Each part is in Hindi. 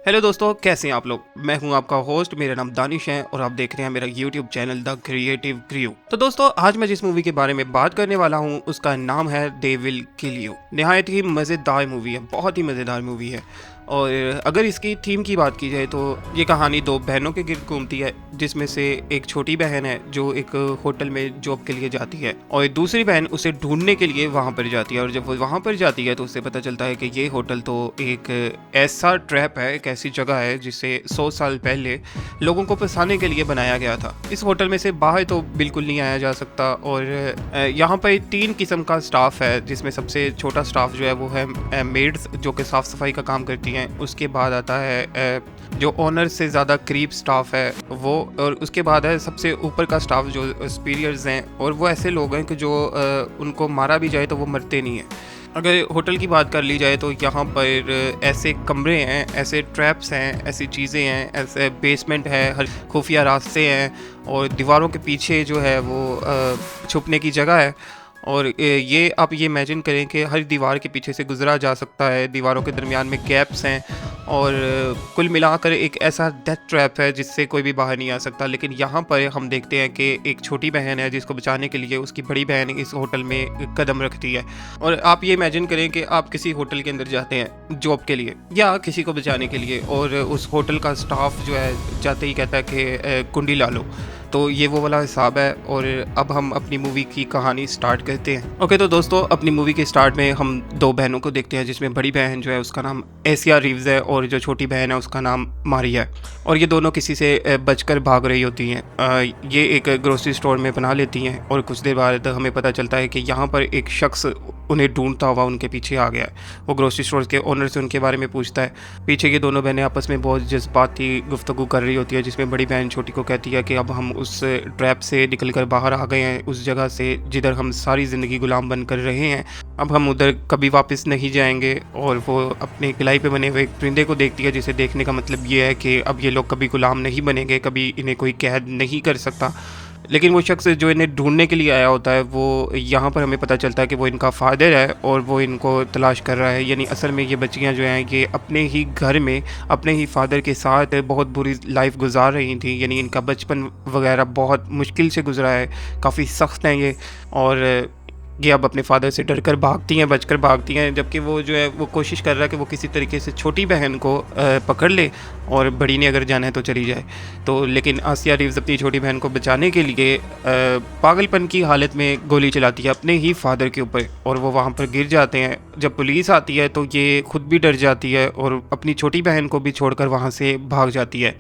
हेलो दोस्तों, कैसे हैं आप लोग। मैं हूं आपका होस्ट, मेरा नाम दानिश है और आप देख रहे हैं मेरा YouTube channel the creative crew. तो दोस्तों, आज मैं जिस मूवी के बारे में बात करने वाला हूं उसका नाम है दे विल किल यू। निहायत ही मज़ेदार मूवी है, बहुत ही मज़ेदार मूवी है। और अगर इसकी थीम की बात की जाए तो ये कहानी दो बहनों के गिर्द घूमती है, जिसमें से एक छोटी बहन है जो एक होटल में जॉब के लिए जाती है और दूसरी बहन उसे ढूंढने के लिए वहां पर जाती है। और जब वो वहां पर जाती है तो उसे पता चलता है कि ये होटल तो एक ऐसा ट्रैप है, एक ऐसी जगह है जिसे 100 साल पहले लोगों को फंसाने के लिए बनाया गया था। इस होटल में से बाहर तो बिल्कुल नहीं आया जा सकता। और यहाँ पर 3 किस्म का स्टाफ है, जिसमें सबसे छोटा स्टाफ जो है वो है मेड्स, जो कि साफ सफाई का काम करती हैं। उसके बाद आता है जो ओनर से ज़्यादा करीब स्टाफ है वो, और उसके बाद है सबसे ऊपर का स्टाफ जो सुपीरियर्स हैं, और वो ऐसे लोग हैं कि जो उनको मारा भी जाए तो वो मरते नहीं हैं। अगर होटल की बात कर ली जाए तो यहाँ पर ऐसे कमरे हैं, ऐसे ट्रैप्स हैं, ऐसी चीज़ें हैं, ऐसे बेसमेंट है, हर खुफिया रास्ते हैं और दीवारों के पीछे जो है वो छुपने की जगह है। और ये आप ये इमेजिन करें कि हर दीवार के पीछे से गुजरा जा सकता है, दीवारों के दरमियान में गैप्स हैं और कुल मिलाकर एक ऐसा डेथ ट्रैप है जिससे कोई भी बाहर नहीं आ सकता। लेकिन यहाँ पर हम देखते हैं कि एक छोटी बहन है जिसको बचाने के लिए उसकी बड़ी बहन इस होटल में कदम रखती है। और आप ये इमेजिन करें कि आप किसी होटल के अंदर जाते हैं जॉब के लिए या किसी को बचाने के लिए, और उस होटल का स्टाफ जो है जाते ही कहता है कि कुंडी ला लो। तो ये वो वाला हिसाब है। और अब हम अपनी मूवी की कहानी स्टार्ट करते हैं। ओके, तो दोस्तों, अपनी मूवी के स्टार्ट में हम 2 बहनों को देखते हैं, जिसमें बड़ी बहन जो है उसका नाम एशिया रीव्स है और जो छोटी बहन है उसका नाम मारिया है। और ये दोनों किसी से बचकर भाग रही होती हैं। ये एक ग्रोसरी स्टोर में बना लेती हैं और कुछ देर बाद हमें पता चलता है कि यहाँ पर एक शख्स उन्हें ढूंढता हुआ उनके पीछे आ गया है। वो ग्रोसरी स्टोर के ओनर से उनके बारे में पूछता है। पीछे ये दोनों बहनें आपस में बहुत जज्बाती गुफ्तगू कर रही होती है, जिसमें बड़ी बहन छोटी को कहती है कि अब हम उस ट्रैप से निकल कर बाहर आ गए हैं, उस जगह से जिधर हम सारी ज़िंदगी गुलाम बन कर रहे हैं। अब हम उधर कभी वापस नहीं जाएंगे। और वो अपने किलाई पे बने हुए एक परिंदे को देखती है, जिसे देखने का मतलब ये है कि अब ये लोग कभी गुलाम नहीं बनेंगे, कभी इन्हें कोई कैद नहीं कर सकता। लेकिन वो शख्स जो इन्हें ढूंढने के लिए आया होता है वो यहाँ पर हमें पता चलता है कि वो इनका फादर है और वो इनको तलाश कर रहा है। यानी असल में ये बच्चियाँ जो हैं ये अपने ही घर में अपने ही फादर के साथ बहुत बुरी लाइफ गुजार रही थी। यानी इनका बचपन वगैरह बहुत मुश्किल से गुजरा है, काफ़ी सख्त हैं ये। और ये अब अपने फादर से डर कर भागती हैं, बचकर भागती हैं, जबकि वो जो है वो कोशिश कर रहा है कि वो किसी तरीके से छोटी बहन को पकड़ ले और बड़ी ने अगर जाना है तो चली जाए। तो लेकिन आसिया रीव्स अपनी छोटी बहन को बचाने के लिए पागलपन की हालत में गोली चलाती है अपने ही फादर के ऊपर और वो वहाँ पर गिर जाते हैं। जब पुलिस आती है तो ये खुद भी डर जाती है और अपनी छोटी बहन को भी छोड़कर वहाँ से भाग जाती है।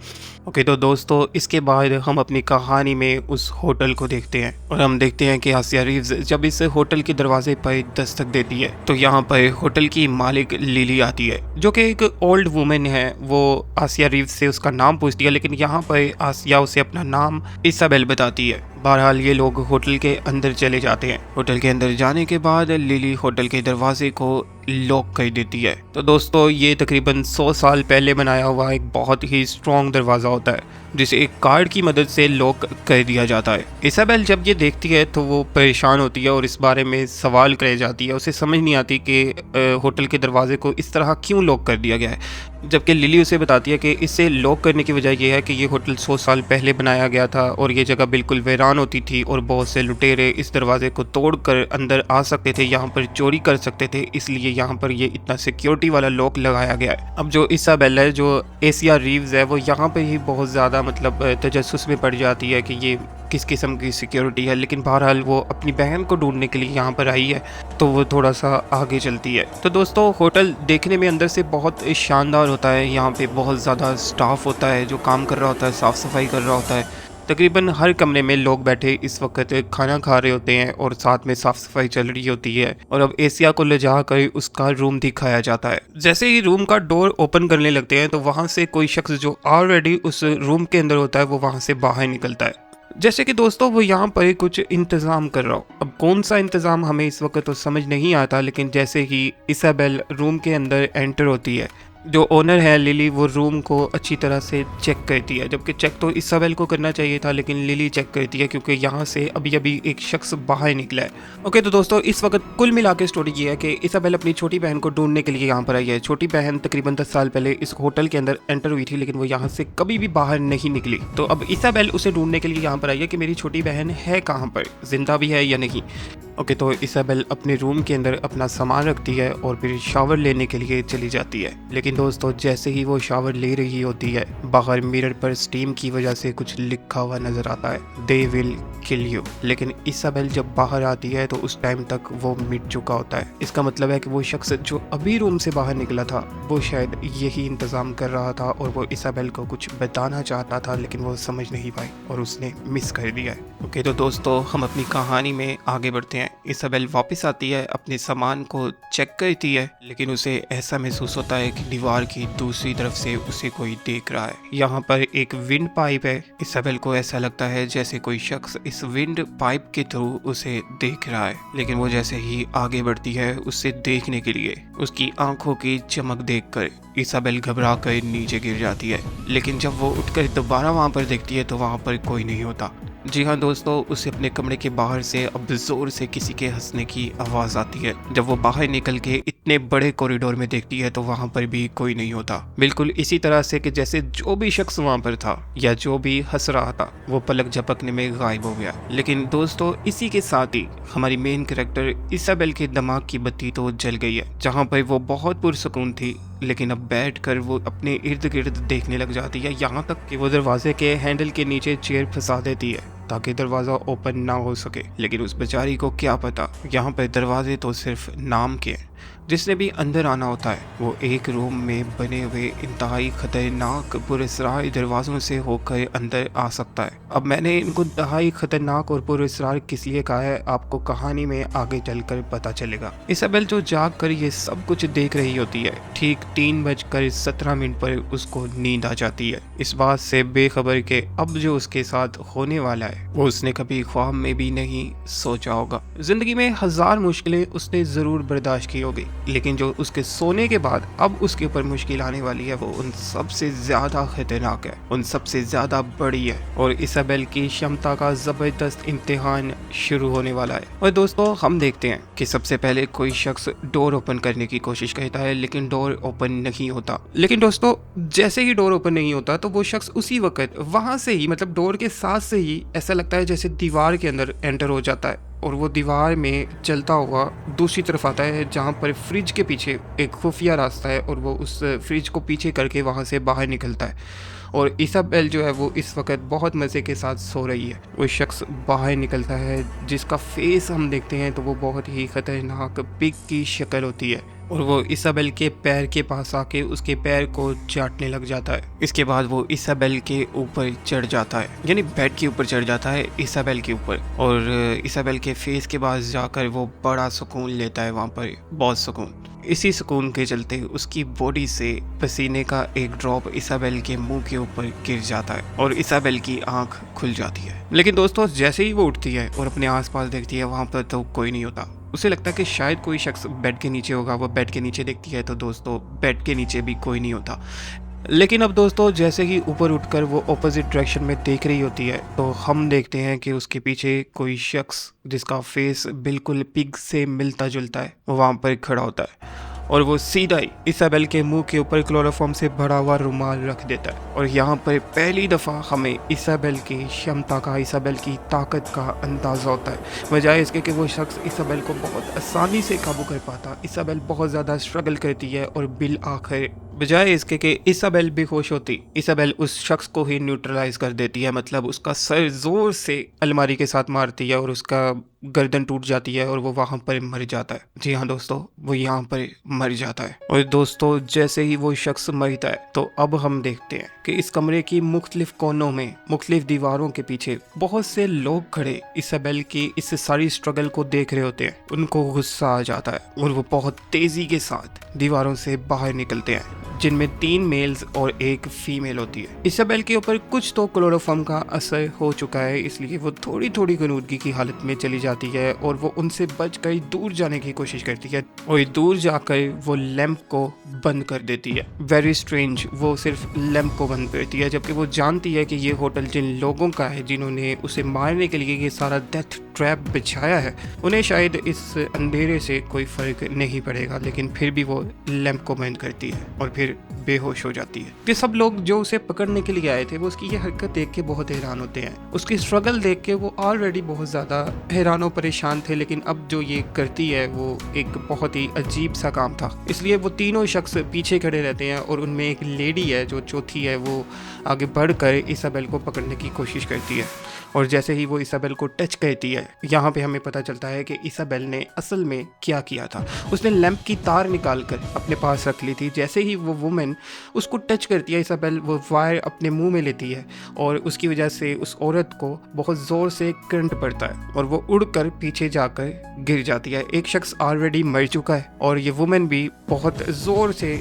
ओके, तो दोस्तों, इसके बाद हम अपनी कहानी में उस होटल को देखते हैं और हम देखते हैं कि आसिया रीव्स जब इस होटल के दरवाजे पर दस्तक देती है तो यहाँ पर होटल की मालिक लिली आती है, जो कि एक ओल्ड वुमेन है। वो आसिया रीव्स से उसका नाम पूछती है, लेकिन यहाँ पर आसिया उसे अपना नाम इसाबेल बताती है। बहरहाल ये लोग होटल के अंदर चले जाते हैं। होटल के अंदर जाने के बाद लिली होटल के दरवाजे को लॉक कर देती है। तो दोस्तों, ये तकरीबन 100 साल पहले बनाया हुआ एक बहुत ही स्ट्रॉन्ग दरवाज़ा होता है, जिसे एक कार्ड की मदद से लॉक कर दिया जाता है। इसाबेल जब ये देखती है तो वो परेशान होती है और इस बारे में सवाल करे जाती है। उसे समझ नहीं आती कि होटल के दरवाजे को इस तरह क्यों लॉक कर दिया गया है, जबकि लिली उसे बताती है कि इसे लॉक करने की वजह यह है कि ये होटल 100 साल पहले बनाया गया था और ये जगह बिल्कुल वीरान होती थी और बहुत से लुटेरे इस दरवाजे को तोड़कर अंदर आ सकते थे, यहाँ पर चोरी कर सकते थे, इसलिए यहाँ पर ये इतना सिक्योरिटी वाला लॉक लगाया गया है। अब जो इसाबेल है, जो एशिया रीव्स है, वो यहाँ पर ही बहुत ज़्यादा मतलब तजस्सुस में पड़ जाती है कि ये किस किस्म की सिक्योरिटी है। लेकिन बहरहाल वो अपनी बहन को ढूंढने के लिए यहाँ पर आई है तो वो थोड़ा सा आगे चलती है। तो दोस्तों, होटल देखने में अंदर से बहुत शानदार होता है। यहाँ पे बहुत ज़्यादा स्टाफ होता है जो काम कर रहा होता है, साफ़ सफाई कर रहा होता है। तकरीबन हर कमरे में लोग बैठे इस वक्त खाना खा रहे होते हैं और साथ में साफ़ सफाई चल रही होती है। और अब एशिया को ले जाकर उसका रूम दिखाया जाता है। जैसे ही रूम का डोर ओपन करने लगते हैं तो वहाँ से कोई शख्स जो ऑलरेडी उस रूम के अंदर होता है वो वहाँ से बाहर निकलता है। जैसे कि दोस्तों वो यहाँ पर कुछ इंतज़ाम कर रहा हो। अब कौन सा इंतज़ाम हमें इस वक्त तो समझ नहीं आता, लेकिन जैसे ही इसाबेल रूम के अंदर एंटर होती है जो ओनर है लिली वो रूम को अच्छी तरह से चेक करती है, जबकि चेक तो इसाबेल को करना चाहिए था लेकिन लिली चेक करती है क्योंकि यहाँ से अभी अभी एक शख्स बाहर निकला है। ओके तो दोस्तों इस वक्त कुल मिला के स्टोरी ये है कि इसाबेल अपनी छोटी बहन को ढूंढने के लिए यहाँ पर आई है। छोटी बहन तकरीबन 10 साल पहले इस होटल के अंदर एंटर हुई थी लेकिन वो यहाँ से कभी भी बाहर नहीं निकली। तो अब इसाबेल उसे ढूंढने के लिए यहाँ पर आई है कि मेरी छोटी बहन है कहाँ पर, जिंदा भी है या नहीं। ओके तो इसाबेल अपने रूम के अंदर अपना सामान रखती है और फिर शावर लेने के लिए चली जाती है। लेकिन दोस्तों जैसे ही वो शावर ले रही होती है बाहर मिरर पर स्टीम की वजह से कुछ लिखा हुआ नजर आता है, दे विल किल यू। लेकिन इसाबेल जब बाहर आती है तो उस टाइम तक वो मिट चुका होता है। इसका मतलब है कि वो शख्स जो अभी रूम से बाहर निकला था वो शायद यही इंतजाम कर रहा था और वो इसाबेल को कुछ बताना चाहता था लेकिन वो समझ नहीं पाई और उसने मिस कर दिया है। ओके तो दोस्तों हम अपनी कहानी में आगे बढ़ते हैं। इसाबेल वापस आती है, अपने सामान को चेक करती है लेकिन उसे ऐसा महसूस होता है कि दीवार की दूसरी तरफ से उसे कोई देख रहा है। यहाँ पर एक विंड पाइप है। इसाबेल को ऐसा लगता है जैसे कोई शख्स इस विंड पाइप के थ्रू उसे देख रहा है, लेकिन वो जैसे ही आगे बढ़ती है उसे देखने के लिए उसकी आंखों की चमक देखकर इसाबेल घबरा कर नीचे गिर जाती है। लेकिन जब वो उठकर दोबारा वहाँ पर देखती है तो वहाँ पर कोई नहीं होता। जी हाँ दोस्तों, उसे अपने कमरे के बाहर से अब जोर से किसी के हंसने की आवाज़ आती है। जब वो बाहर निकल के इतने बड़े कॉरिडोर में देखती है तो वहाँ पर भी कोई नहीं होता। बिल्कुल इसी तरह से कि जैसे जो भी शख्स वहाँ पर था या जो भी हंस रहा था वो पलक झपकने में गायब हो गया। लेकिन दोस्तों इसी के साथ ही हमारी मेन कैरेक्टर इसाबेल के दिमाग की बत्ती तो जल गई है। जहाँ पर वो बहुत पुरसुकून थी लेकिन अब बैठकर वो अपने इर्द गिर्द देखने लग जाती है, यहाँ तक कि वो दरवाजे के हैंडल के नीचे चेयर फंसा देती है ताकि दरवाजा ओपन ना हो सके। लेकिन उस बेचारी को क्या पता यहाँ पर दरवाजे तो सिर्फ नाम के हैं। जिसने भी अंदर आना होता है वो एक रूम में बने हुए इंतहाई खतरनाक पुरअसरार दरवाजों से होकर अंदर आ सकता है। अब मैंने इनको इंतहाई खतरनाक और पुरअसरार किस लिए कहा है आपको कहानी में आगे चलकर पता चलेगा। इसाबेल जो जाग कर ये सब कुछ देख रही होती है, ठीक 3:17 पर उसको नींद आ जाती है, इस बात से बेखबर के अब जो उसके साथ होने वाला है वो उसने कभी ख्वाब में भी नहीं सोचा होगा। जिंदगी में 1000 मुश्किलें उसने जरूर बर्दाश्त की होगी लेकिन जो उसके सोने के बाद अब उसके ऊपर मुश्किल आने वाली है वो उन सबसे ज्यादा खतरनाक है, उन सबसे ज्यादा बड़ी है और इसाबेल की क्षमता का जबरदस्त इम्तिहान शुरू होने वाला है। और दोस्तों हम देखते हैं कि सबसे पहले कोई शख्स डोर ओपन करने की कोशिश करता है लेकिन डोर ओपन नहीं होता। लेकिन दोस्तों जैसे ही डोर ओपन नहीं होता तो वो शख्स उसी वक्त वहां से ही मतलब डोर के साथ से ही ऐसा लगता है जैसे दीवार के अंदर एंटर हो जाता है और वो दीवार में चलता हुआ दूसरी तरफ आता है जहाँ पर फ्रिज के पीछे एक खुफिया रास्ता है और वो उस फ्रिज को पीछे करके वहाँ से बाहर निकलता है। और इसाबेल जो है वो इस वक्त बहुत मज़े के साथ सो रही है। वो शख्स बाहर निकलता है जिसका फेस हम देखते हैं तो वो बहुत ही खतरनाक पिग की शक्ल होती है और वो इसाबेल के पैर के पास आके उसके पैर को चाटने लग जाता है। इसके बाद वो इसाबेल के ऊपर चढ़ जाता है, यानी बेड के ऊपर चढ़ जाता है इसाबेल के ऊपर और इसाबेल के फेस के पास जाकर वो बड़ा सुकून लेता है, वहाँ पर बहुत सुकून। इसी सुकून के चलते उसकी बॉडी से पसीने का एक ड्रॉप इसाबेल के मुंह के ऊपर गिर जाता है और इसाबेल की आंख खुल जाती है। लेकिन दोस्तों जैसे ही वो उठती है और अपने आसपास देखती है वहाँ पर तो कोई नहीं होता। उसे लगता है कि शायद कोई शख्स बेड के नीचे होगा। वो बेड के नीचे देखती है तो दोस्तों बेड के नीचे भी कोई नहीं होता। लेकिन अब दोस्तों जैसे ही ऊपर उठकर वो ऑपोजिट डायरेक्शन में देख रही होती है तो हम देखते हैं कि उसके पीछे कोई शख्स जिसका फेस बिल्कुल पिग से मिलता जुलता है वो वहाँ पर खड़ा होता है और वो सीधा ही इसाबेल के मुंह के ऊपर क्लोरोफॉर्म से भरा हुआ रुमाल रख देता है। और यहाँ पर पहली दफ़ा हमें इसाबेल की क्षमता का, इसाबेल की ताकत का अंदाज़ा होता है। बजाय इसके कि वो शख्स इसाबेल को बहुत आसानी से काबू कर पाता, इसाबेल बहुत ज़्यादा स्ट्रगल करती है और बिल आखिर बजाय इसके कि इसाबेल बेहोश होती, इसाबेल उस शख्स को ही न्यूट्रलाइज कर देती है, मतलब उसका सर जोर से अलमारी के साथ मारती है और उसका गर्दन टूट जाती है और वो वहाँ पर मर जाता है। जी हाँ दोस्तों, वो यहाँ पर मर जाता है। और दोस्तों जैसे ही वो शख्स मरता है तो अब हम देखते हैं कि इस कमरे की मुख्तलिफ कोनों में, मुख्तलिफ दीवारों के पीछे बहुत से लोग खड़े इसाबेल की इस सारी स्ट्रगल को देख रहे होते हैं। उनको गुस्सा आ जाता है और वो बहुत तेजी के साथ दीवारों से बाहर निकलते हैं। जिनमें 3 मेल्स और 1 फीमेल होती है। इसाबेल के ऊपर कुछ तो क्लोरोफॉर्म का असर हो चुका है, इसलिए वो थोड़ी थोड़ी गनूदगी की हालत में चली जाती है और वो उनसे बचकर दूर जाने की कोशिश करती है और दूर जाकर वो लैंप को बंद कर देती है। वेरी स्ट्रेंज, वो सिर्फ लैंप को बंद करती है जबकि वो जानती है कि ये होटल जिन लोगों का है जिन्होंने उसे मारने के लिए ये सारा डेथ ट्रैप बिछाया है, उन्हें शायद इस अंधेरे से कोई फर्क नहीं पड़ेगा, लेकिन फिर भी वो लैंप को बंद करती है और फिर बेहोश हो जाती है। कि सब लोग जो उसे पकड़ने के लिए आए थे वो उसकी ये हरकत देख के बहुत हैरान होते हैं। उसकी स्ट्रगल देख के वो ऑलरेडी बहुत ज़्यादा हैरान और परेशान थे, लेकिन अब जो ये करती है वो एक बहुत ही अजीब सा काम था। इसलिए वो तीनों शख्स पीछे खड़े रहते हैं और उनमें एक लेडी है जो चौथी है, वो आगे बढ़कर इसाबेल को पकड़ने की कोशिश करती है और जैसे ही वो इसाबेल को टच करती है, यहाँ पे हमें पता चलता है कि इसाबेल ने असल में क्या किया था। उसने लैंप की तार निकाल कर अपने पास रख ली थी। जैसे ही वो वुमेन उसको टच करती है, इसाबेल वो वायर अपने मुंह में लेती है और उसकी वजह से उस औरत को बहुत ज़ोर से करंट पड़ता है और वो उड़कर पीछे जाकर गिर जाती है। एक शख्स ऑलरेडी मर चुका है और ये वुमेन भी बहुत ज़ोर से,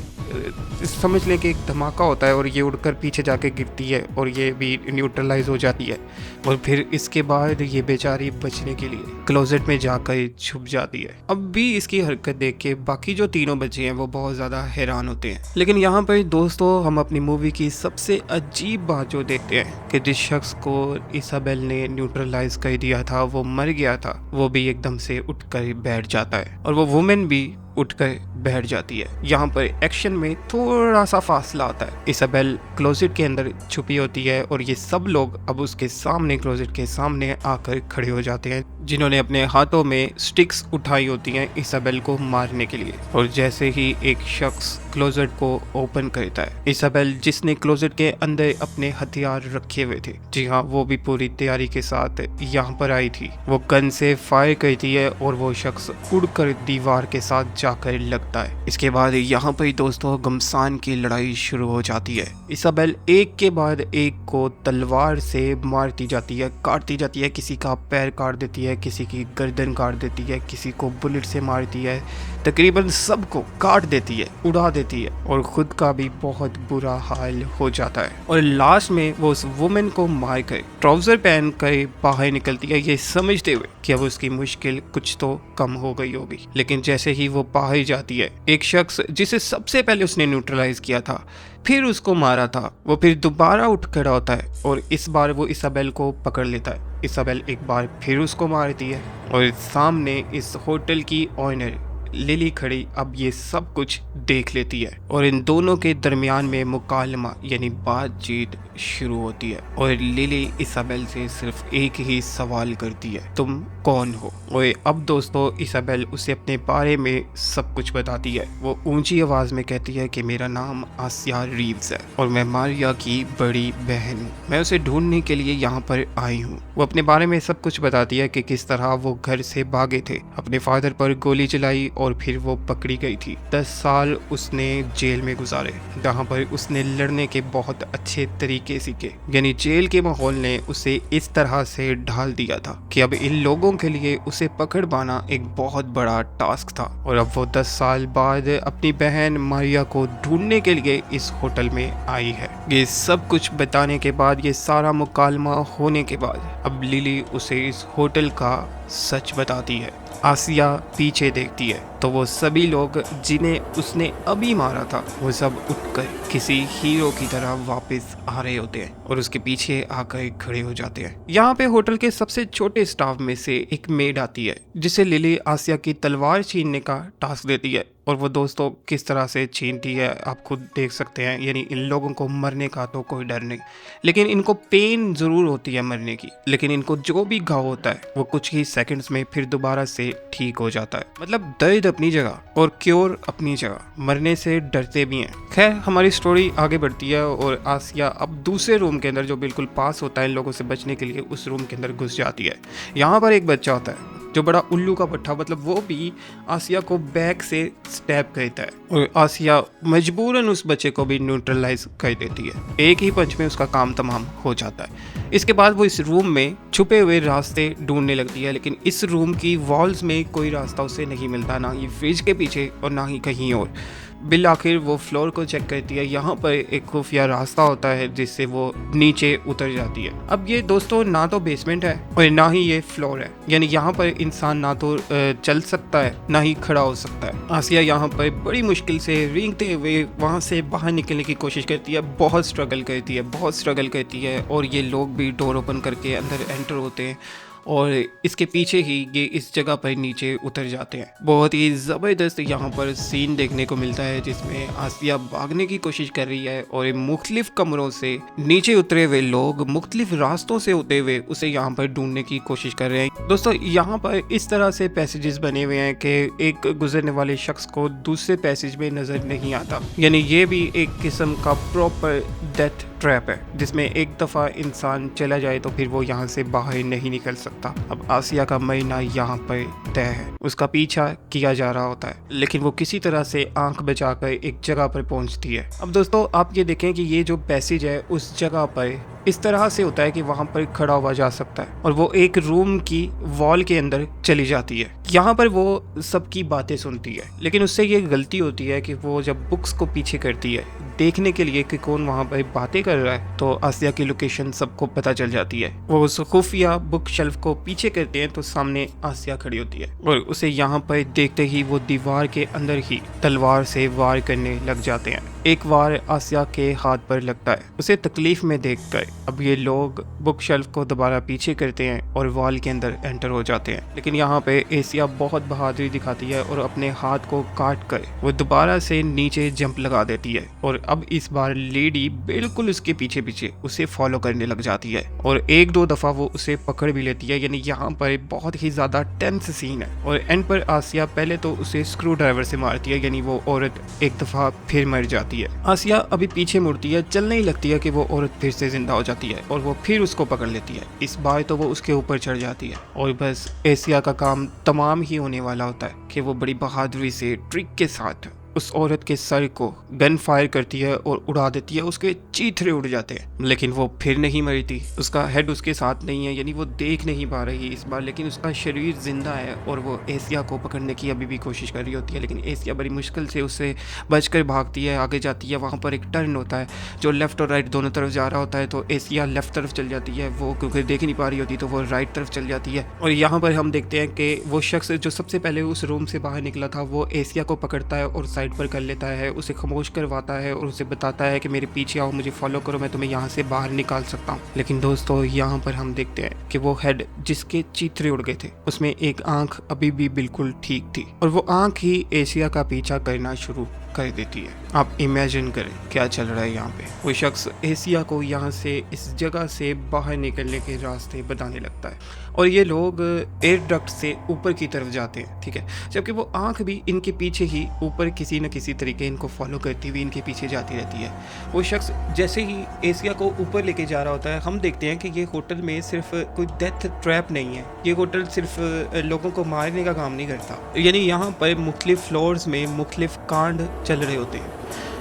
समझ लें कि एक धमाका होता है और ये उड़कर पीछे जाके गिरती है और ये भी न्यूट्रलाइज हो जाती है और फिर इसके बाद ये बेचारी बचने के लिए क्लोजेट में जाकर छुप जाती है। अब भी इसकी हरकत देख के बाकी जो तीनों बच्चे हैं वो बहुत ज़्यादा हैरान होते हैं। लेकिन यहाँ पर दोस्तों हम अपनी मूवी की सबसे अजीब बात जो देखते हैं कि जिस शख्स को इसाबेल ने न्यूट्रलाइज कर दिया था वो मर गया था, वो भी एकदम से उठकर बैठ जाता है और वो वुमेन भी उठकर बैठ जाती है। यहाँ पर एक्शन में थोड़ा सा फासला आता है। इसाबेल क्लोजेट के अंदर छुपी होती है और ये सब लोग अब उसके सामने, क्लोजेट के सामने आकर खड़े हो जाते हैं, जिन्होंने अपने हाथों में स्टिक्स उठाई होती हैं इसाबेल को मारने के लिए। और जैसे ही एक शख्स क्लोजेट को ओपन करता है, इसाबेल जिसने क्लोजेट के अंदर अपने हथियार रखे हुए थे, जी हाँ, वो भी पूरी तैयारी के साथ यहाँ पर आई थी, वो गन से फायर करती है और वो शख्स उड़कर दीवार के साथ जाकर लगता है। इसके बाद यहाँ पर दोस्तों घमसान की लड़ाई शुरू हो जाती है। इसाबेल एक के बाद एक को तलवार से मारती जाती है, काटती जाती है, किसी का पैर काट देती है, किसी की गर्दन काट देती है, किसी को बुलेट से मारती है, तकरीबन सबको काट देती है, उड़ा देती है और खुद का भी बहुत बुरा हाल हो जाता है। और लास्ट में वो उस वुमेन को मार कर ट्राउजर पहन कर बाहर निकलती है, ये समझते हुए कि अब उसकी मुश्किल कुछ तो कम हो गई होगी। लेकिन जैसे ही वो बाहर जाती है, एक शख्स जिसे सबसे पहले उसने न्यूट्रलाइज किया था, फिर उसको मारा था, वो फिर दोबारा उठ खड़ा होता है और इस बार वो इसाबेल को पकड़ लेता है। इसाबेल एक बार फिर उसको मारती है और सामने इस होटल की ऑनर लिली खड़ी अब ये सब कुछ देख लेती है और इन दोनों के दरमियान में मुकालमा यानी बातचीत शुरू होती है और लिली इसाबेल से सिर्फ एक ही सवाल करती है, तुम कौन हो? और अब दोस्तों इसाबेल उसे अपने बारे में सब कुछ बताती है। वो ऊंची आवाज में कहती है कि मेरा नाम आसिया रीव्स है और मैं मारिया की बड़ी बहन हूँ, मैं उसे ढूंढने के लिए यहाँ पर आई हूँ। वो अपने बारे में सब कुछ बताती है कि किस तरह वो घर से भागे थे, अपने फादर पर गोली चलाई और फिर वो पकड़ी गई थी। 10 साल उसने जेल में गुजारे, जहाँ पर उसने लड़ने के बहुत अच्छे तरीके सीखे, यानी जेल के माहौल ने उसे इस तरह से ढाल दिया था कि अब इन लोगों के लिए उसे पकड़ पाना एक बहुत बड़ा टास्क था। और अब वो 10 साल बाद अपनी बहन मारिया को ढूंढने के लिए इस होटल में आई है। ये सब कुछ बताने के बाद, ये सारा मुकालमा होने के बाद, अब लिली उसे इस होटल का सच बताती है। आसिया पीछे देखती है तो वो सभी लोग जिन्हें उसने अभी मारा था वो सब उठकर किसी हीरो की तरह वापस आ रहे होते हैं और उसके पीछे आकर खड़े हो जाते हैं। यहाँ पे होटल के सबसे छोटे स्टाफ में से एक मेड आती है जिसे लिली आसिया की तलवार छीनने का टास्क देती है और वो दोस्तों किस तरह से छीनती है आप खुद देख सकते हैं। यानी इन लोगों को मरने का तो कोई डर नहीं, लेकिन इनको पेन जरूर होती है मरने की, लेकिन इनको जो भी घाव होता है वो कुछ ही सेकंड्स में फिर दोबारा से ठीक हो जाता है। मतलब दर्द अपनी जगह और क्योर अपनी जगह, मरने से डरते भी हैं। खैर हमारी स्टोरी आगे बढ़ती है और आसिया अब दूसरे रूम के अंदर जो बिल्कुल पास होता है इन लोगों से बचने के लिए, उस रूम के अंदर घुस जाती है। यहाँ पर एक बच्चा होता है जो बड़ा उल्लू का पट्टा, मतलब वो भी आसिया को बैक से स्टैब करता है और आसिया मजबूरन उस बच्चे को भी न्यूट्रलाइज कर देती है। एक ही पंच में उसका काम तमाम हो जाता है। इसके बाद वो इस रूम में छुपे हुए रास्ते ढूंढने लगती है, लेकिन इस रूम की वॉल्स में कोई रास्ता उसे नहीं मिलता, ना ही फ्रिज के पीछे और ना ही कहीं और। बिल आखिर वो फ्लोर को चेक करती है। यहाँ पर एक खुफिया रास्ता होता है जिससे वो नीचे उतर जाती है। अब ये दोस्तों ना तो बेसमेंट है और ना ही ये फ्लोर है, यानी यहाँ पर इंसान ना तो चल सकता है ना ही खड़ा हो सकता है। आसिया यहाँ पर बड़ी मुश्किल से रेंगते हुए वहाँ से बाहर निकलने की कोशिश करती है, बहुत स्ट्रगल करती है और ये लोग भी डोर ओपन करके अंदर एंटर होते हैं और इसके पीछे ही ये इस जगह पर नीचे उतर जाते हैं। बहुत ही ज़बरदस्त यहाँ पर सीन देखने को मिलता है जिसमें आसिया भागने की कोशिश कर रही है और मुख्तलिफ कमरों से नीचे उतरे हुए लोग मुख्तलिफ रास्तों से होते हुए उसे यहाँ पर ढूंढने की कोशिश कर रहे हैं। दोस्तों यहाँ पर इस तरह से पैसेजेस बने हुए हैं कि एक गुजरने वाले शख्स को दूसरे पैसेज में नज़र नहीं आता, यानी ये भी एक किस्म का प्रॉपर डेथ ट्रैप है जिसमें एक दफ़ा इंसान चला जाए तो फिर वो यहाँ से बाहर नहीं निकल सकता। अब आसिया का मरना यहाँ पर तय है। उसका पीछा किया जा रहा होता है लेकिन वो किसी तरह से आंख बचाकर एक जगह पर पहुँचती है। अब दोस्तों आप ये देखें कि ये जो पैसेज है उस जगह पर इस तरह से होता है कि वहाँ पर खड़ा हुआ जा सकता है और वो एक रूम की वॉल के अंदर चली जाती है। यहाँ पर वो सबकी बातें सुनती है लेकिन उससे ये गलती होती है कि वो जब बुक्स को पीछे करती है देखने के लिए कि कौन वहाँ पर बातें कर रहा है तो आसिया की लोकेशन सबको पता चल जाती है। वो उस खुफिया बुक शेल्फ को पीछे करते हैं तो सामने आसिया खड़ी होती है और उसे यहाँ पर देखते ही वो दीवार के अंदर ही तलवार से वार करने लग जाते हैं। एक वार आसिया के हाथ पर लगता है उसे तकलीफ में देखकर। अब ये लोग बुक शेल्फ को दोबारा पीछे करते हैं और वॉल के अंदर एंटर हो जाते हैं लेकिन यहाँ पे आसिया बहुत बहादुरी दिखाती है और अपने हाथ को काट कर वो दोबारा से नीचे जंप लगा देती है और अब इस बार लेडी बिल्कुल उसके पीछे पीछे उसे फॉलो करने लग जाती है और एक दो दफा वो उसे पकड़ भी लेती है। यानी यहाँ पर बहुत ही ज्यादा टेंस सीन है और एंड पर आसिया पहले तो उसे स्क्रू ड्राइवर से मारती है, यानी वो औरत एक दफा फिर मर जाती है। आसिया अभी पीछे मुड़ती है, चलने ही लगती है कि वो औरत फिर से जिंदा हो जाती है और वो फिर उसको पकड़ लेती है। इस बार तो वो उसके ऊपर चढ़ जाती है और बस आसिया का काम तमाम ही होने वाला होता है कि वो बड़ी बहादुरी से ट्रिक के साथ उस औरत के सर को गन फायर करती है और उड़ा देती है। उसके चीथड़े उड़ जाते हैं लेकिन वो फिर नहीं मरी थी। उसका हेड उसके साथ नहीं है, यानी वो देख नहीं पा रही इस बार, लेकिन उसका शरीर जिंदा है और वो आसिया को पकड़ने की अभी भी कोशिश कर रही होती है। लेकिन आसिया बड़ी मुश्किल से उससे बचकर भागती है, आगे जाती है। वहाँ पर एक टर्न होता है जो लेफ्ट और राइट दोनों तरफ जा रहा होता है तो आसिया लेफ्ट तरफ चल जाती है, वो क्योंकि देख नहीं पा रही होती तो वो राइट तरफ चल जाती है। और यहाँ पर हम देखते हैं कि वो शख्स जो सबसे पहले उस रूम से बाहर निकला था वो आसिया को पकड़ता है और साइड पर कर लेता है, उसे खामोश करवाता है और उसे बताता है कि मेरे पीछे आओ, मुझे फॉलो करो, मैं तुम्हें यहाँ से बाहर निकाल सकता हूँ। लेकिन दोस्तों यहाँ पर हम देखते हैं कि वो हेड जिसके चीथड़े उड़ गए थे उसमें एक आंख अभी भी बिल्कुल ठीक थी और वो आंख ही आसिया का पीछा करना शुरू कर देती है। आप इमेजिन करें क्या चल रहा है यहाँ पे। वो शख्स आसिया को यहाँ से इस जगह से बाहर निकलने के रास्ते बताने लगता है और ये लोग एयर डक्ट से ऊपर की तरफ जाते हैं, ठीक है, जबकि वो आंख भी इनके पीछे ही ऊपर किसी न किसी तरीके इनको फॉलो करती हुई इनके पीछे जाती रहती है। वो शख्स जैसे ही आसिया को ऊपर लेके जा रहा होता है हम देखते हैं कि ये होटल में सिर्फ कोई डेथ ट्रैप नहीं है, ये होटल सिर्फ लोगों को मारने का काम नहीं करता, यानी यहाँ पर मुख्तलिफ फ्लोर्स में मुख्तलिफ कांड चल रहे होते हैं।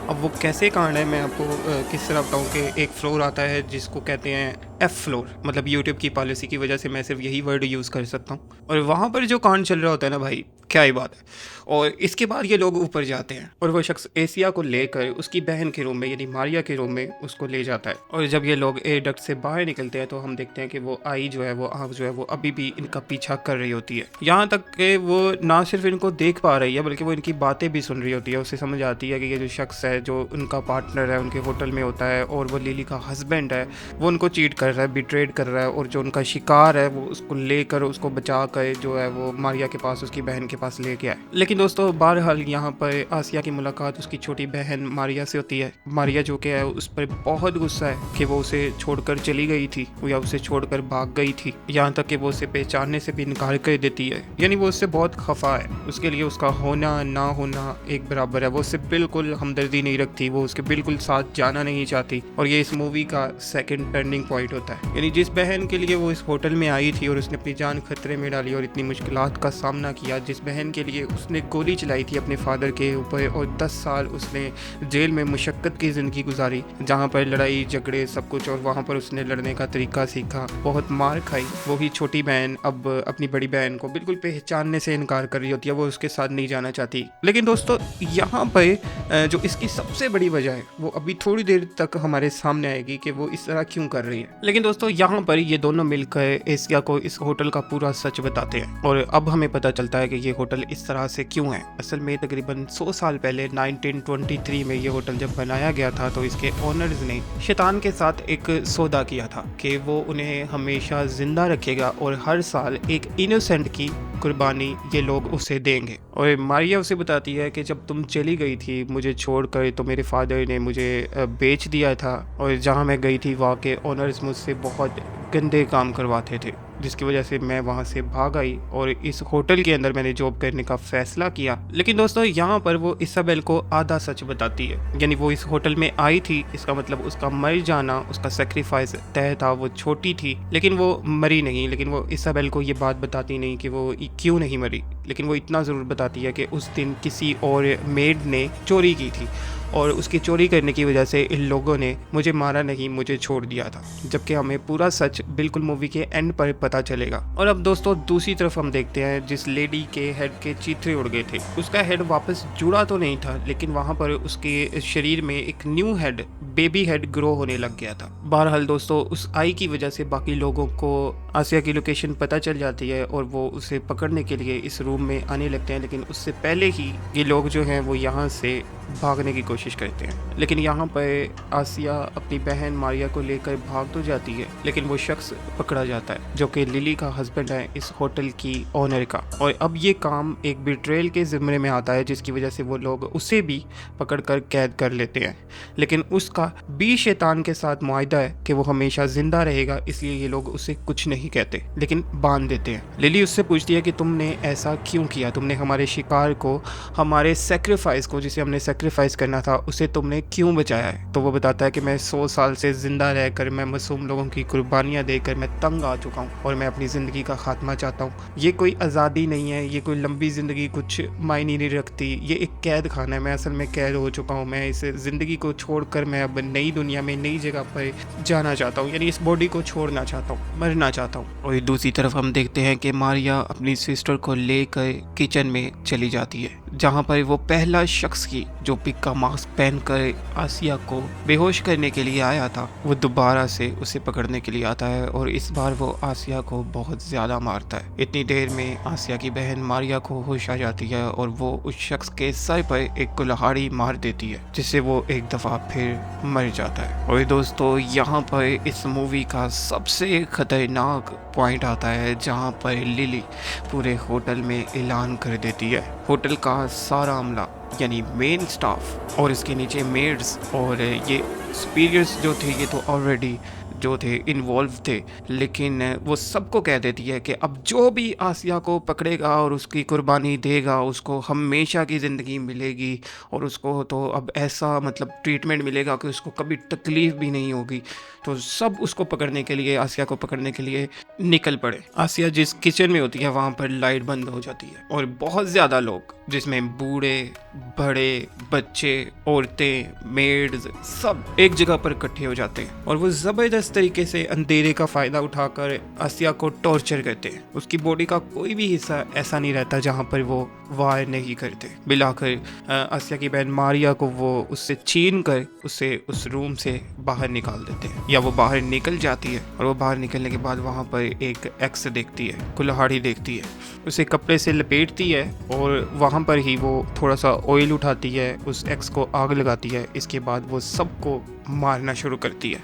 अब वो कैसे कांड है मैं आपको किस तरह बताऊँ कि एक फ्लोर आता है जिसको कहते हैं F फ्लोर, मतलब यूट्यूब की पॉलिसी की वजह से मैं सिर्फ यही वर्ड यूज़ कर सकता हूँ, और वहाँ पर जो कांड चल रहा होता है ना भाई, क्या ही बात है। और इसके बाद ये लोग ऊपर जाते हैं और वो शख्स आसिया को लेकर उसकी बहन के रूम में यानी मारिया के रूम में उसको ले जाता है। और जब ये लोग एयर डक्ट से बाहर निकलते हैं तो हम देखते हैं कि वो आई जो है, वो आँख जो है वो अभी भी इनका पीछा कर रही होती है, यहाँ तक कि वो ना सिर्फ इनको देख पा रही है बल्कि वो इनकी बातें भी सुन रही होती है। उसे समझ आती है कि ये जो शख्स है जो उनका पार्टनर है उनके होटल में होता है और वो लिली का हस्बैंड है, वो उनको चीट कर रहा है, बिट्रेड कर रहा है, और जो उनका शिकार है वो उसको लेकर उसको बचा कर जो है वो मारिया के पास उसकी बहन के पास ले गया है। लेकिन दोस्तों बहरहाल यहाँ पर आसिया की मुलाकात उसकी छोटी बहन मारिया से होती है। मारिया जो कि है उस पर बहुत गुस्सा है कि वो उसे छोड़कर चली गई थी या उसे छोड़कर भाग गई थी, यहाँ तक कि वो उसे पहचानने से भी इनकार कर देती है, यानी वो उससे बहुत खफा है। उसके लिए उसका होना ना होना एक बराबर है, वो उससे बिल्कुल हमदर्दी नहीं रखती, वो उसके बिल्कुल साथ जाना नहीं चाहती। और ये इस मूवी का सेकंड टर्निंग पॉइंट होता है। यानी जिस बहन के लिए वो इस होटल में आई थी और उसने अपनी जान खतरे में डाली और इतनी मुश्किलात का सामना किया, जिस बहन के लिए उसने गोली चलाई थी अपने फादर के ऊपर और 10 साल उसने जेल में मुशक्क़त की ज़िंदगी गुजारी, जहाँ पर लड़ाई झगड़े सब कुछ, और वहाँ पर उसने लड़ने का तरीका सीखा, बहुत मार खाई। वही छोटी बहन अब अपनी बड़ी बहन को बिल्कुल पहचानने से इनकार कर रही होती है, वो उसके साथ नहीं जाना चाहती। लेकिन दोस्तों यहाँ पर जो इसकी सबसे बड़ी वजह है वो अभी थोड़ी देर तक हमारे सामने आएगी कि वो इस तरह क्यों कर रही है। लेकिन दोस्तों यहाँ पर ये दोनों मिलकर एशिया को इस होटल का पूरा सच बताते हैं और अब हमें पता चलता है कि ये होटल इस तरह से क्यों है। असल में तकरीबन 100 साल पहले 1923 में ये होटल जब बनाया गया था तो इसके ओनर्स ने शैतान के साथ एक सौदा किया था कि वो उन्हें हमेशा जिंदा रखेगा और हर साल एक इनोसेंट की कुर्बानी ये लोग उसे देंगे। और मारिया उसे बताती है कि जब तुम चली गई थी मुझे छोड़कर तो मेरे फादर ने मुझे बेच दिया था और जहाँ मैं गई थी वहाँ के ओनर्स मुझसे बहुत गंदे काम करवाते थे, जिसकी वजह से मैं वहाँ से भाग आई और इस होटल के अंदर मैंने जॉब करने का फैसला किया। लेकिन दोस्तों यहाँ पर वो इसाबेल को आधा सच बताती है, यानी वो इस होटल में आई थी, इसका मतलब उसका मर जाना, उसका सेक्रीफाइस तय था। वो छोटी थी लेकिन वो मरी नहीं, लेकिन वो इसाबेल को ये बात बताती नहीं कि वो क्यों नहीं मरी, लेकिन वो इतना ज़रूर बताती है कि उस दिन किसी और मेड ने चोरी की थी और उसकी चोरी करने की वजह से इन लोगों ने मुझे मारा नहीं, मुझे छोड़ दिया था। जबकि हमें पूरा सच बिल्कुल मूवी के एंड पर पता चलेगा। और अब दोस्तों दूसरी तरफ हम देखते हैं जिस लेडी के हेड के चीथड़े उड़ गए थे, उसका हेड वापस जुड़ा तो नहीं था, लेकिन वहाँ पर उसके शरीर में एक new head, baby head grow होने लग गया था। बहरहाल दोस्तों उस आई की वजह से बाकी लोगों को आसिया की लोकेशन पता चल जाती है और वो उसे पकड़ने के लिए इस रूम में आने लगते हैं। लेकिन उससे पहले ही ये लोग जो हैं वो यहाँ से भागने की कोशिश करते हैं। लेकिन यहाँ पर आसिया अपनी बहन मारिया को लेकर भाग तो जाती है, लेकिन वो शख्स पकड़ा जाता है जो कि लिली का हस्बैंड है, इस होटल की ओनर का। और अब ये काम एक बिट्रेयल के ज़िम्मे में आता है, जिसकी वजह से वो लोग उसे भी पकड़कर कैद कर लेते हैं। लेकिन उसका भी शैतान के साथ मुआहदा है कि वो हमेशा जिंदा रहेगा, इसलिए ये लोग उसे कुछ नहीं कहते लेकिन बांध देते हैं। लिली उससे पूछती है कि तुमने ऐसा क्यों किया, तुमने हमारे शिकार को, हमारे सेक्रीफाइस को, जिसे हमने सेक्रीफाइस करना था, उसे तुमने क्यों बचाया है। तो वो बताता है कि मैं 100 साल से जिंदा रहकर, मैं मासूम लोगों की कुर्बानियाँ देकर मैं तंग आ चुका हूँ और मैं अपनी ज़िंदगी का खात्मा चाहता हूँ। ये कोई आज़ादी नहीं है, ये कोई लंबी ज़िंदगी कुछ मायने नहीं रखती, ये एक कैद खाना है। मैं असल में कैद हो चुका हूँ, मैं इस ज़िंदगी को छोड़कर मैं अब नई दुनिया में, नई जगह पर जाना चाहता हूँ, यानी इस बॉडी को छोड़ना चाहता हूँ, मरना चाहता हूँ। और दूसरी तरफ हम देखते हैं कि मारिया अपनी सिस्टर को लेकर किचन में चली जाती है, जहाँ पर वो पहला शख्स की जो पिक का मास्क पहनकर आसिया को बेहोश करने के लिए आया था, वो दोबारा से उसे पकड़ने के लिए आता है और इस बार वो आसिया को बहुत ज़्यादा मारता है। इतनी देर में आसिया की बहन मारिया को होश आ जाती है और वो उस शख्स के सर पर एक कुल्हाड़ी मार देती है, जिससे वो एक दफ़ा फिर मर जाता है। और दोस्तों यहाँ पर इस मूवी का सबसे खतरनाक पॉइंट आता है, जहाँ पर लिली पूरे होटल में ऐलान कर देती है, होटल का सारा अमला यानी मेन स्टाफ और इसके नीचे मेड्स और ये सुपीरियर्स जो थे, ये तो ऑलरेडी जो थे इन्वॉल्व थे, लेकिन वो सबको कह देती है कि अब जो भी आसिया को पकड़ेगा और उसकी कुर्बानी देगा उसको हमेशा की ज़िंदगी मिलेगी और उसको तो अब ऐसा मतलब ट्रीटमेंट मिलेगा कि उसको कभी तकलीफ़ भी नहीं होगी। तो सब उसको पकड़ने के लिए, आसिया को पकड़ने के लिए निकल पड़े। आसिया जिस किचन में होती है वहाँ पर लाइट बंद हो जाती है और बहुत ज़्यादा लोग, जिसमें बूढ़े बड़े, बच्चे, औरतें, मेड्स, सब एक जगह पर इकट्ठे हो जाते हैं और वो ज़बरदस्त तरीके से अंधेरे का फ़ायदा उठाकर आसिया को टॉर्चर करते हैं। उसकी बॉडी का कोई भी हिस्सा ऐसा नहीं रहता जहाँ पर वो वार नहीं करते। मिलाकर आसिया की बहन मारिया को वो उससे छीन कर उसे उस रूम से बाहर निकाल देते हैं, या वो बाहर निकल जाती है और वो बाहर निकलने के बाद वहाँ पर एक एक्स देखती है, कुल्हाड़ी देखती है, उसे कपड़े से लपेटती है और वहाँ पर ही वो थोड़ा सा ऑयल उठाती है, उस एक्स को आग लगाती है। इसके बाद वो सबको मारना शुरू करती है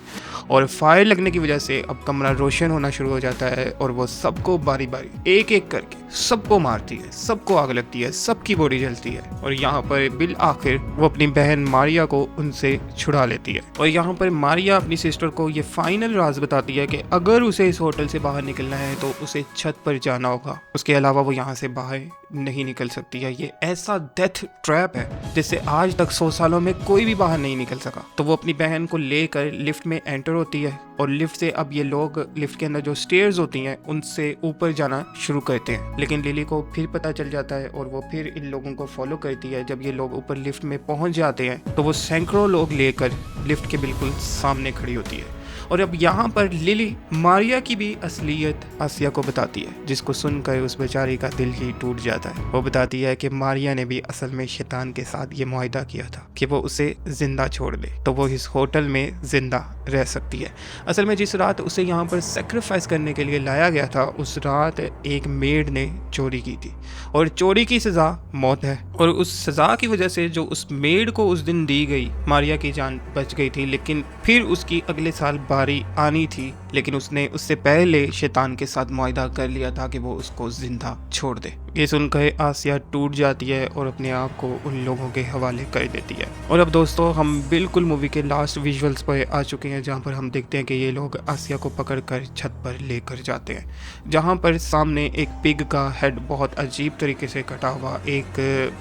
और फायर लगने की वजह से अब कमरा रोशन होना शुरू हो जाता है और वो सबको बारी बारी एक एक करके सबको मारती है, सबको आग लगती है, सबकी बॉडी जलती है और यहाँ पर बिल आखिर वो अपनी बहन मारिया को उनसे छुड़ा लेती है। और यहाँ पर मारिया अपनी सिस्टर को ये फाइनल राज बताती है कि अगर उसे इस होटल से बाहर निकलना है तो उसे छत पर जाना होगा, उसके अलावा वो यहाँ से बाहर नहीं निकल सकती है। ये ऐसा डेथ ट्रैप है जिससे आज तक 100 सालों में कोई भी बाहर नहीं निकल सका। तो वो अपनी बहन बहन को लेकर लिफ्ट में एंटर होती है और लिफ्ट से अब ये लोग लिफ्ट के अंदर जो स्टेयर्स होती हैं उनसे ऊपर जाना शुरू करते हैं। लेकिन लिली को फिर पता चल जाता है और वो फिर इन लोगों को फॉलो करती है। जब ये लोग ऊपर लिफ्ट में पहुंच जाते हैं तो वो सैकड़ों लोग लेकर लिफ्ट के बिल्कुल सामने खड़ी होती है। और अब यहाँ पर लिली मारिया की भी असलियत आसिया को बताती है, जिसको सुनकर उस बेचारी का दिल ही टूट जाता है। वो बताती है कि मारिया ने भी असल में शैतान के साथ ये मुआहदा किया था कि वो उसे जिंदा छोड़ दे तो वो इस होटल में जिंदा रह सकती है। असल में जिस रात उसे यहाँ पर सेक्रीफाइस करने के लिए लाया गया था उस रात एक मेड ने चोरी की थी और चोरी की सजा मौत है। और उस सजा की वजह से जो उस मेड को उस दिन दी गई, मारिया की जान बच गई थी। लेकिन फिर उसकी अगले साल बारी आनी थी, लेकिन उसने उससे पहले शैतान के साथ मुआहदा कर लिया था कि वो उसको जिंदा छोड़ दे। ये सुनकर आसिया टूट जाती है और अपने आप को उन लोगों के हवाले कर देती है। और अब दोस्तों हम बिल्कुल मूवी के लास्ट विजुअल्स पर आ चुके हैं, जहाँ पर हम देखते हैं कि ये लोग आसिया को पकड़कर छत पर लेकर जाते हैं, जहाँ पर सामने एक पिग का हेड बहुत अजीब तरीके से कटा हुआ एक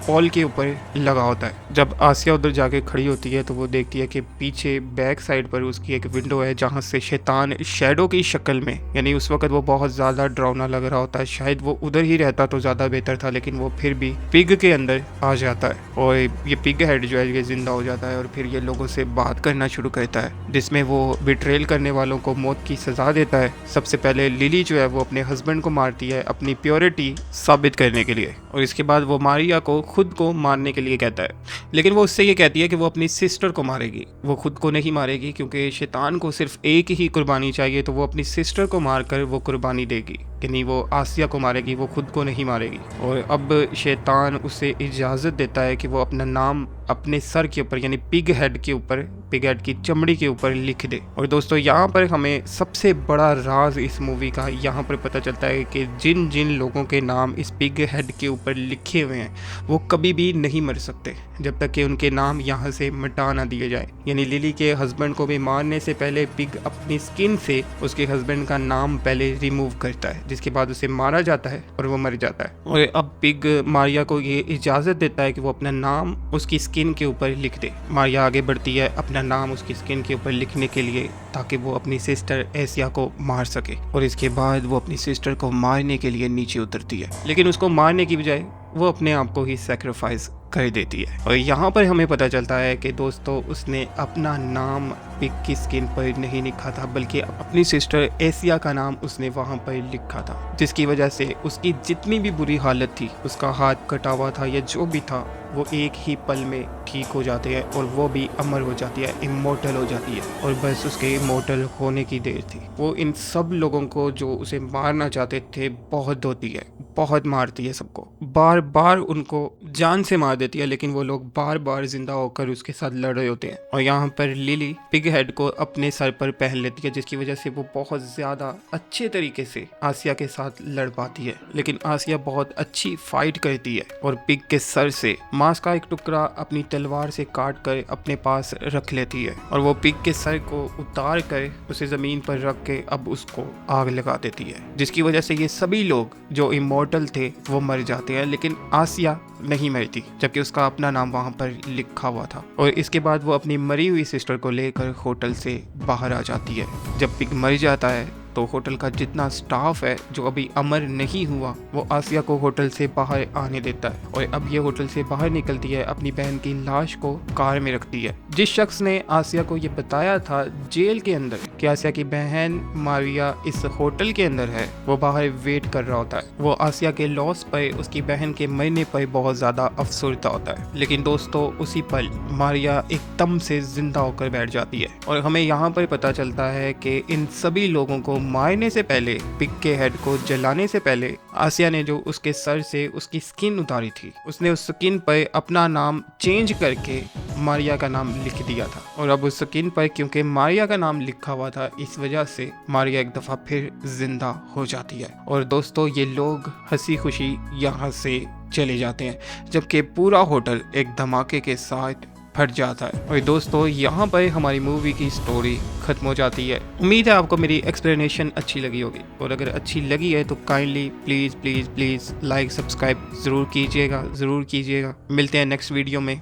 पॉल के ऊपर लगा होता है। जब आसिया उधर जाके खड़ी होती है तो वो देखती है कि पीछे बैक साइड पर उसकी एक विंडो है, जहाँ से शैतान शैडो की शक्ल में, यानी उस वक्त वो बहुत ज़्यादा डरावना लग रहा होता है, शायद वो उधर ही रहता तो ज़्यादा बेहतर था, लेकिन वो फिर भी पिग के अंदर आ जाता है और ये पिग हेड जो है ये जिंदा हो जाता है और फिर ये लोगों से बात करना शुरू करता है, जिसमें वो बिट्रेल करने वालों को मौत की सजा देता है। सबसे पहले लिली जो है वो अपने हस्बैंड को मारती है अपनी प्योरिटी साबित करने के लिए, और इसके बाद वो मारिया को खुद को मारने के लिए कहता है। लेकिन वो उससे ये कहती है कि वो अपनी सिस्टर को मारेगी, वो खुद को नहीं मारेगी, क्योंकि शैतान को सिर्फ एक ही कुर्बानी चाहिए, तो वो अपनी सिस्टर को मारकर वो कुर्बानी देगी, कि नहीं वो आसिया को मारेगी, वो खुद को नहीं मारेगी। और अब शैतान उसे इजाज़त देता है कि वो अपना नाम अपने सर के ऊपर यानी पिग हेड के ऊपर, पिग हेड की चमड़ी के ऊपर लिख दे। और दोस्तों यहाँ पर हमें सबसे बड़ा राज इस मूवी का यहाँ पर पता चलता है कि जिन जिन लोगों के नाम इस पिग हेड के ऊपर लिखे हुए हैं वो कभी भी नहीं मर सकते जब तक कि उनके नाम यहाँ से मिटा ना दिए जाए। यानी लिली के हस्बैंड को भी मारने से पहले पिग अपनी स्किन से उसके हस्बैंड का नाम पहले रिमूव करता है, जिसके बाद उसे मारा जाता है और वो मर जाता है। और अब पिग मारिया को ये इजाज़त देता है कि वो अपना नाम उसकी स्किन के ऊपर लिख दे। मारिया आगे बढ़ती है अपना नाम उसकी स्किन के ऊपर लिखने के लिए, ताकि वो अपनी सिस्टर एसिया को मार सके। और इसके बाद वो अपनी सिस्टर को मारने के लिए नीचे उतरती है, लेकिन उसको मारने की बजाय वो अपने आप को ही सैक्रिफाइस कर देती है। और यहाँ पर हमें पता चलता है कि दोस्तों उसने अपना नाम पिग की स्किन पर नहीं लिखा था, बल्कि अपनी सिस्टर एसिया का नाम उसने वहाँ पर लिखा था, जिसकी वजह से उसकी जितनी भी बुरी हालत थी, उसका हाथ कटा हुआ था या जो भी था, वो एक ही पल में ठीक हो जाते हैं और वो भी अमर हो जाती है, इमोर्टल हो जाती है। और बस उसके इमोर्टल होने की देर थी। वो इन सब लोगों को जो उसे मारना चाहते थे बहुत धोती है, बहुत मारती है सबको, बार बार उनको जान से मार देती है, लेकिन वो लोग बार बार जिंदा होकर उसके साथ लड़ रहे होते हैं। और यहाँ पर लिली पिग हेड को अपने सर पर पहन लेती है, जिसकी वजह से वो बहुत ज्यादा अच्छे तरीके से आसिया के साथ लड़ पाती है। लेकिन आसिया बहुत अच्छी फाइट करती है और पिग के सर से मांस का एक टुकड़ा अपनी तलवार से काट कर अपने पास रख लेती है और वो पिग के सर को उतार कर उसे जमीन पर रख के अब उसको आग लगा देती है, जिसकी वजह से ये सभी लोग जो इमोर्टल थे वो मर जाते हैं, लेकिन आसिया नहीं मरती, जबकि उसका अपना नाम वहां पर लिखा हुआ था। और इसके बाद वो अपनी मरी हुई सिस्टर को लेकर होटल से बाहर आ जाती है। जब पिग मर जाता है तो होटल का जितना स्टाफ है जो अभी अमर नहीं हुआ, वो आसिया को होटल से बाहर आने देता है। और अब ये होटल से बाहर निकलती है, अपनी बहन की लाश को कार में रखती है। जिस शख्स ने आसिया को ये बताया था जेल के अंदर कि आसिया की बहन मारिया इस होटल के अंदर है, वो बाहर वेट कर रहा होता है। वो आसिया के लॉस पर, उसकी बहन के मरने पर बहुत ज्यादा अफसरदा होता है। लेकिन दोस्तों उसी पल मारिया एकदम से जिंदा होकर बैठ जाती है और हमें यहाँ पर पता चलता है कि इन सभी लोगों को मारने से पहले, पिग के हेड को जलाने से पहले, आसिया ने जो उसके सर से उसकी स्किन उतारी थी, उसने उस स्किन पर अपना नाम चेंज करके मारिया का नाम लिख दिया था। और अब उस स्किन पर क्योंकि मारिया का नाम लिखा हुआ था, इस वजह से मारिया एक दफा फिर जिंदा हो जाती है। और दोस्तों ये लोग हंसी खुशी यहाँ से चले जाते हैं, जबकि पूरा होटल एक धमाके के साथ फट जाता है। और दोस्तों यहाँ पर हमारी मूवी की स्टोरी खत्म हो जाती है। उम्मीद है आपको मेरी एक्सप्लेनेशन अच्छी लगी होगी, और अगर अच्छी लगी है तो kindly please please please like subscribe ज़रूर कीजिएगा। मिलते हैं नेक्स्ट वीडियो में।